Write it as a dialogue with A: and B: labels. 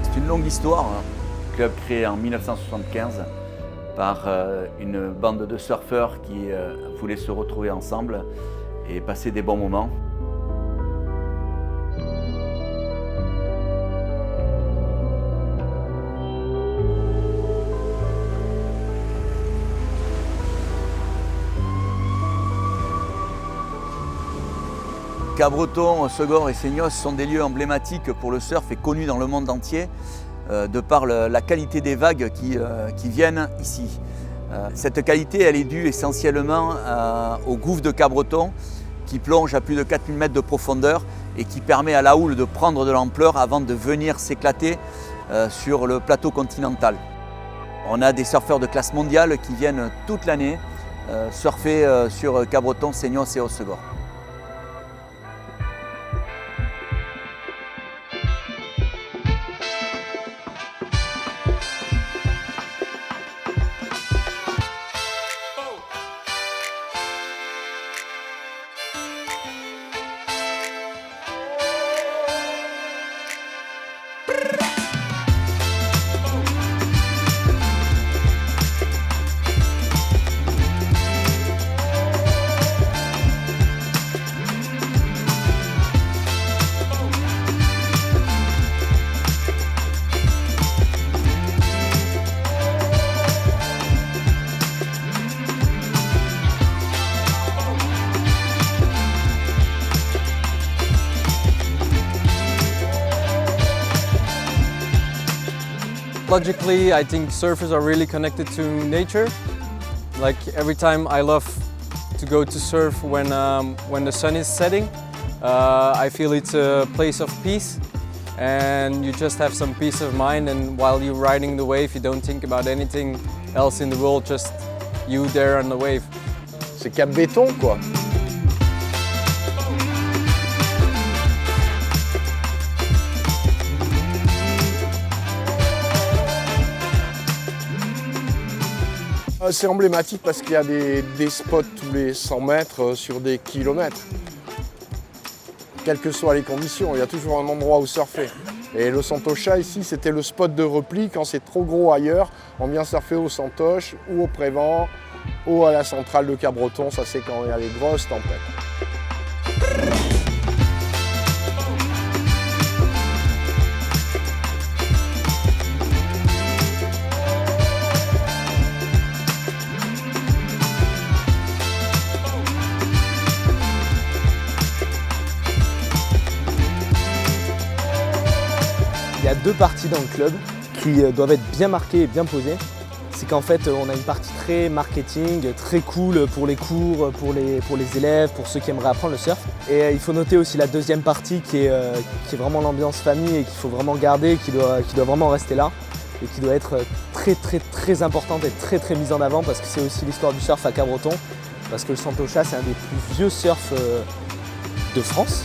A: C'est une longue histoire, un club créé en 1975 par une bande de surfeurs qui voulaient se retrouver ensemble et passer des bons moments. Cabreton, Segor et Seignos sont des lieux emblématiques pour le surf et connus dans le monde entier de par la qualité des vagues qui viennent ici. Cette qualité elle est due essentiellement au gouffre de Cabreton qui plonge à plus de 4000 mètres de profondeur et qui permet à la houle de prendre de l'ampleur avant de venir s'éclater sur le plateau continental. On a des surfeurs de classe mondiale qui viennent toute l'année surfer sur Cabreton, Seignos et Hossegor.
B: Logically, I think surfers are really connected to nature. Like every time I love to go to surf when the sun is setting. I feel it's a place of peace and you just have some peace of mind, and while you're riding the wave you don't think about anything else in the world, just you there on the wave.
C: C'est Cap Béton quoi. C'est emblématique parce qu'il y a des spots tous les 100 mètres sur des kilomètres. Quelles que soient les conditions, il y a toujours un endroit où surfer. Et le Santocha ici, c'était le spot de repli. Quand c'est trop gros ailleurs, on vient surfer au Santoche ou au Prévent ou à la centrale de Cabreton. Ça c'est quand il y a les grosses tempêtes.
D: Il y a deux parties dans le club qui doivent être bien marquées et bien posées. C'est qu'en fait, on a une partie très marketing, très cool pour les cours, pour les élèves, pour ceux qui aimeraient apprendre le surf. Et il faut noter aussi la deuxième partie qui est vraiment l'ambiance famille et qu'il faut vraiment garder, qui doit vraiment rester là et qui doit être très importante et très mise en avant parce que c'est aussi l'histoire du surf à Cabreton. Parce que le Santocha, c'est un des plus vieux surfs de France.